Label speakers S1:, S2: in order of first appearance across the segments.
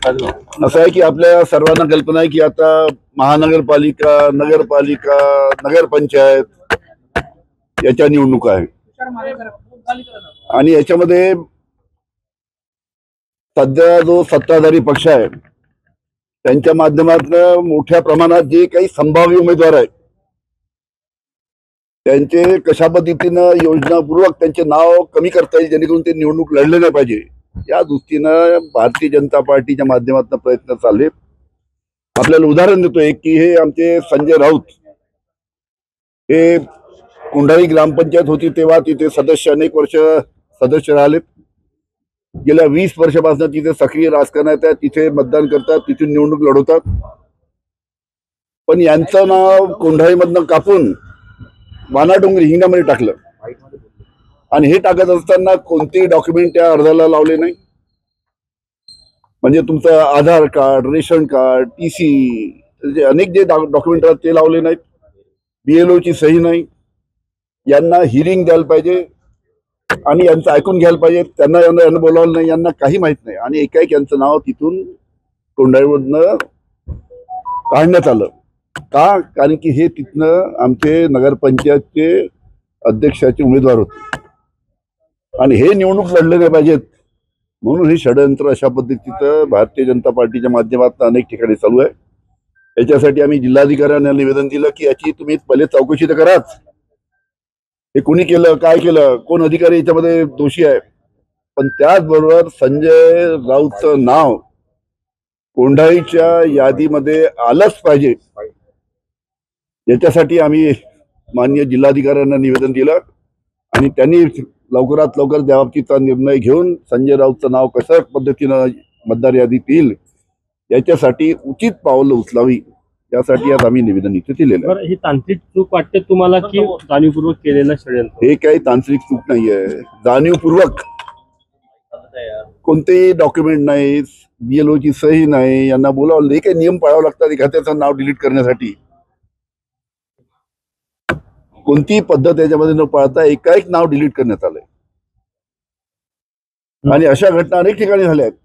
S1: असं आहे की आपल्या सर्वांना कल्पना आहे की आता महानगरपालिका, नगरपालिका, नगरपंचायत याच्या निवडणुका आहे आणि याच्यामध्ये सध्या जो सत्ताधारी पक्ष आहे त्यांच्या माध्यमातून मोठ्या प्रमाणात जे काही संभाव्य उमेदवार आहेत त्यांचे कशा पद्धतीनं योजनापूर्वक त्यांचे नाव कमी करता येईल जेणेकरून ते निवडणूक लढले नाही पाहिजे या दृष्टीनं भारतीय जनता पार्टीच्या माध्यमातून प्रयत्न चालले। आपल्याला उदाहरण देतो एक की हे आमचे संजय राऊत हे कोंढाळी ग्रामपंचायत होती तेव्हा तिथे सदस्य अनेक वर्ष सदस्य राहिले। गेल्या 20 वर्षापासून तिथे सक्रिय राजकारणात आहे, तिथे मतदान करतात, तिथून निवडणूक लढवतात। पण यांचं नाव कोंढाळीमधनं कापून वानाडोंगरी हिंगामध्ये टाकलं आणि हे टाकत असताना कोणतेही डॉक्युमेंट त्या अर्जाला लावले नाही। म्हणजे तुमचं आधार कार्ड, रेशन कार्ड, टीसी अनेक जे डॉक्युमेंट आहेत ते लावले नाहीत, BLO ची सही नाही। यांना हिअरिंग द्यायला पाहिजे आणि यांचं ऐकून घ्यायला पाहिजे, त्यांना बोलावलं नाही, यांना काही माहित नाही आणि एकाएक यांचं नाव तिथून कोंढाळीमधनं काढण्यात आलं। का? कारण की हे तिथनं आमचे नगरपंचायतचे अध्यक्षाचे उमेदवार होते आणि हे निवडणूक लढले नाही पाहिजेत म्हणून हे षडयंत्र अशा पद्धतीचं भारतीय जनता पार्टीच्या माध्यमातून अनेक ठिकाणी चालू आहे। याच्यासाठी आम्ही जिल्हाधिकाऱ्यांना निवेदन दिलं की याची तुम्ही पहिले चौकशी तर कराच, हे कोणी केलं, काय केलं, कोण अधिकारी याच्यामध्ये दोषी आहे। पण त्याचबरोबर संजय राऊतचं नाव कोंढाळीच्या यादीमध्ये आलंच पाहिजे याच्यासाठी आम्ही माननीय जिल्हाधिकाऱ्यांना निवेदन दिलं आणि त्यांनी लवकरात लवकर त्याबाबतीचा निर्णय घेऊन संजय राऊतचं नाव कशा पद्धतीनं मतदार यादीत येईल याच्यासाठी उचित पावलं उचलावी यासाठी आज आम्ही निवेदन इथे दिलेलं आहे।
S2: ही तांत्रिक चूक वाटते तुम्हाला की जाणीवपूर्वक केलेलं षडयंत्र?
S1: हे काही तांत्रिक चूक नाहीये, जाणीवपूर्वक कोणतेही डॉक्युमेंट नाही, BLO ची सही नाही, यांना बोलावलं, हे काही नियम पाळावे लागतात एखाद्याचं नाव डिलीट करण्यासाठी। कोणतीही पद्धत याच्यामध्ये न पाळता एकाएक नाव डिलीट करण्यात आलंय आणि अशा घटना अनेक ठिकाणी झाल्या आहेत।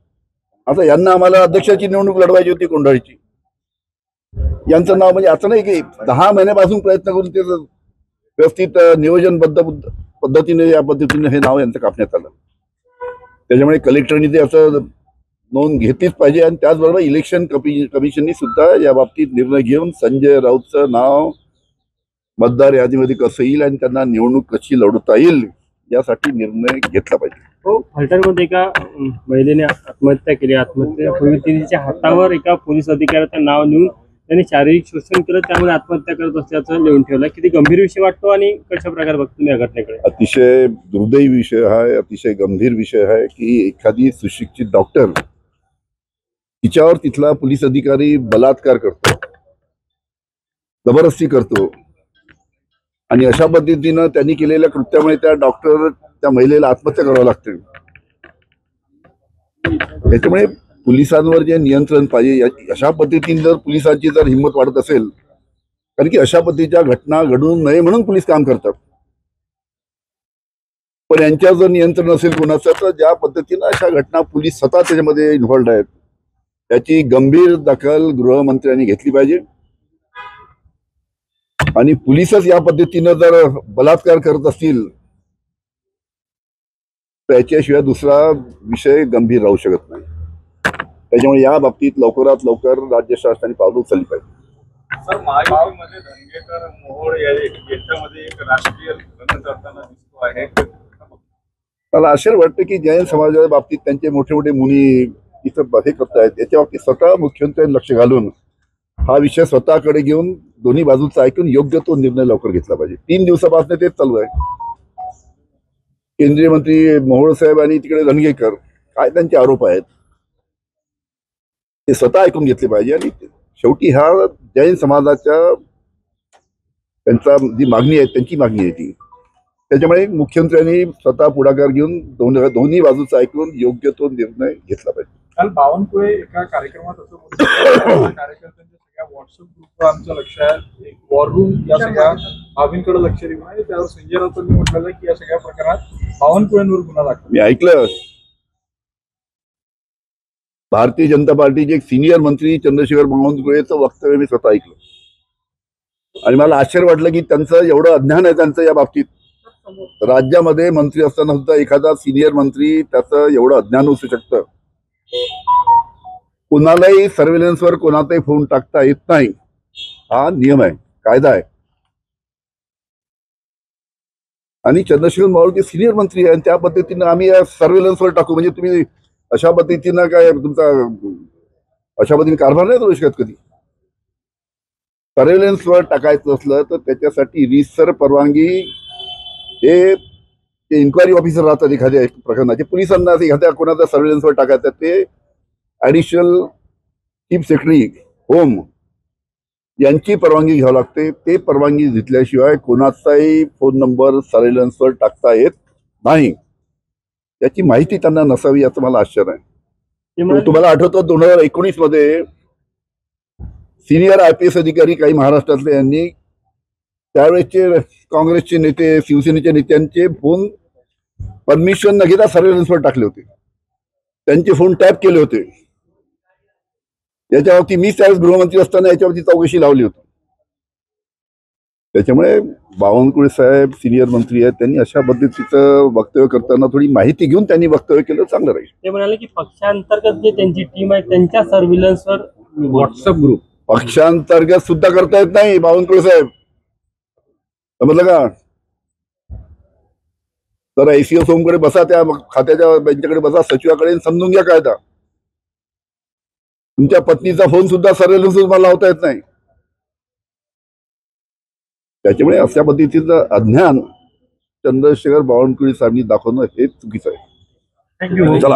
S1: आता यांना आम्हाला अध्यक्षाची निवडणूक लढवायची होती कोंढाळीची, यांचं नाव म्हणजे असं नाही की 10 महिन्यापासून प्रयत्न करून ते व्यवस्थित नियोजनबद्ध पद्धतीने या पद्धतीने हे नाव यांचं कापण्यात आलं। त्याच्यामुळे कलेक्टरनी ते असं नोंद घेतलीच पाहिजे आणि त्याचबरोबर इलेक्शन कमिशननी सुद्धा या बाबतीत निर्णय घेऊन संजय राऊतचं नाव मतदार यादीमध्ये कसं येईल आणि त्यांना निवडणूक कशी लढवता येईल यासाठी निर्णय घेतला पाहिजे।
S2: हो, फलटणमध्ये एका महिलेने आत्महत्या केली। आत्महत्यापूर्वी तिच्या हातावर एका पोलीस अधिकाऱ्याचं नाव लिहून त्यांनी शारीरिक शोषण केलं, त्यामुळे आत्महत्या करत असल्याचं लिहून ठेवलं। किती गंभीर विषय वाटतो आणि कशा प्रकारे बघतो तुम्ही या घटनेकडे?
S1: अतिशय दुर्दैवी विषय आहे, अतिशय गंभीर विषय आहे की एखादी सुशिक्षित डॉक्टर तिच्यावर तिथला पोलीस अधिकारी बलात्कार करतो, जबरदस्ती करतो आणि अशा पद्धतीनं त्यांनी केलेल्या कृत्यामुळे त्या महिलेला आत्महत्या करावं लागते। त्याच्यामुळे पोलिसांवर जे नियंत्रण पाहिजे, अशा पद्धतीने जर पोलिसांची जर हिंमत वाढत असेल, कारण की अशा पद्धतीच्या घटना घडू नये म्हणून पोलीस काम करतात, पण यांच्यावर जर नियंत्रण असेल कोणाचं तर ज्या पद्धतीनं अशा घटना पोलीस स्वतः त्याच्यामध्ये इन्व्हॉल्ड आहेत त्याची गंभीर दखल गृहमंत्र्यांनी घेतली पाहिजे आणि पोलीसच या पद्धतीनं जर बलात्कार करत असतील तर याच्याशिवाय दुसरा विषय गंभीर राहू शकत नाही। त्याच्यामुळे या बाबतीत लवकरात लवकर राज्य शासनाने पावलं उचलली पाहिजे।
S3: सर, महायुतीमध्ये धंगेकर, मोहोळ यांच्यामध्ये एक राजकीय लग्न करताना दिसतो आहे।
S1: मला आश्चर्य वाटतं की जैन समाजाच्या बाबतीत त्यांचे मोठे मोठे मुनी इथं हे करतायत, याच्या बाबतीत स्वतः मुख्यमंत्र्यांनी लक्ष घालून हा विषय स्वतःकडे घेऊन दोन्ही बाजूचा ऐकून योग्य तो निर्णय लवकर घेतला पाहिजे। 3 दिवसापासून तेच चालू आहे। केंद्रीय मंत्री मोहोळ साहेब आणि तिकडे धनगेकर काय त्यांचे आरोप आहेत ते स्वतः ऐकून घेतले पाहिजे आणि शेवटी हा जैन समाजाच्या त्यांचा जी मागणी आहे त्यांची मागणी आहे ती, त्याच्यामुळे मुख्यमंत्र्यांनी स्वतः पुढाकार घेऊन दोन्ही बाजूचा ऐकून योग्य तो निर्णय घेतला पाहिजे।
S3: काल बावनकुळे एका कार्यक्रमात असं कार्यकर्त्यांच्या सगळ्या व्हॉट्सअप ग्रुपवर आमचं लक्ष आहे, एक वॉर रूम या सगळ्या बाबींकडे लक्ष देऊन आहे। त्यावर संजय राऊतांनी म्हटलेलं की या सगळ्या प्रकारात बावनकुळेंवर गुन्हा दाखल।
S1: मी ऐकलं भारतीय जनता पार्टीचे एक सिनियर मंत्री चंद्रशेखर बावनकुळेचं वक्तव्य मी स्वतः ऐकलं आणि मला आश्चर्य वाटलं की त्यांचं एवढं अज्ञान आहे त्यांचं या बाबतीत. राज्यामध्ये मंत्री असताना सुद्धा एखादा सिनियर मंत्री त्याचं एवढं अज्ञान असू शकतं. कोणालाही सर्व्हेलन्सवर कोणाचाही फोन टाकता येत नाही, हा नियम आहे, कायदा आहे. आणि चंद्रशेखर बावनकुळे सिनियर मंत्री आहे आणि त्या पद्धतीनं आम्ही सर्व्हेलन्सवर टाकू म्हणजे तुम्ही अशा पद्धतीनं काय तुमचा अशा पद्धतीने कारभार नाही करू शकत कधी. सर्व्हेलन्सवर टाकायचं असलं तर त्याच्यासाठी रीतसर परवानगी हे इन्क्वायरी ऑफिसर राहतात एखाद्या प्रकरणाचे. पोलिसांना एखाद्या कोणाचा सर्व्हेलन्सवर टाकायचं ते ऍडिशनल चीफ सेक्रेटरी होम यांची परवानगी घ्यावी लागते. ते परवानगी घेतल्याशिवाय कोणाचाही फोन नंबर सर्व्हेलन्सवर टाकता येत नाही. याची माहिती त्यांना नसावी याचं मला आश्चर्य आहे. तुम्हाला आठवतं 2019 मध्ये सिनियर IPS अधिकारी काही महाराष्ट्रातले यांनी त्यावेळेसचे काँग्रेसचे नेते शिवसेनेच्या नेत्यांचे फोन परमिशन न घेता सर्व्हेलन्सवर टाकले होते. त्यांचे फोन टॅप केले होते. याच्यावरती मी त्यावेळेस गृहमंत्री असताना याच्यावरती चौकशी लावली होती. त्याच्यामुळे बावनकुळे साहेब सिनियर मंत्री आहेत, त्यांनी अशा पद्धतीचं वक्तव्य करताना थोडी माहिती घेऊन त्यांनी वक्तव्य केलं चांगलं राहील.
S2: ते म्हणाले की पक्षांतर्गत जे त्यांची टीम आहे त्यांच्या सर्व्हिलन्सवर व्हॉट्सअप ग्रुप
S1: पक्षांतर्गत सुद्धा करता येत नाही बावनकुळे साहेब, समजलं का? तर ICS होमकडे बसा, त्या खात्याच्या बेंचकडे बसा, सचिवाकडे समजून घ्या कायदा. तुमच्या पत्नीचा फोन सुद्धा सर्व्हेलन्स मला लावता येत नाही. त्याच्यामुळे अशा पद्धतीचं अज्ञान चंद्रशेखर बावनकुळे साहेबांनी दाखवणं हे चुकीचं आहे.
S2: थँक्यू.
S1: चला.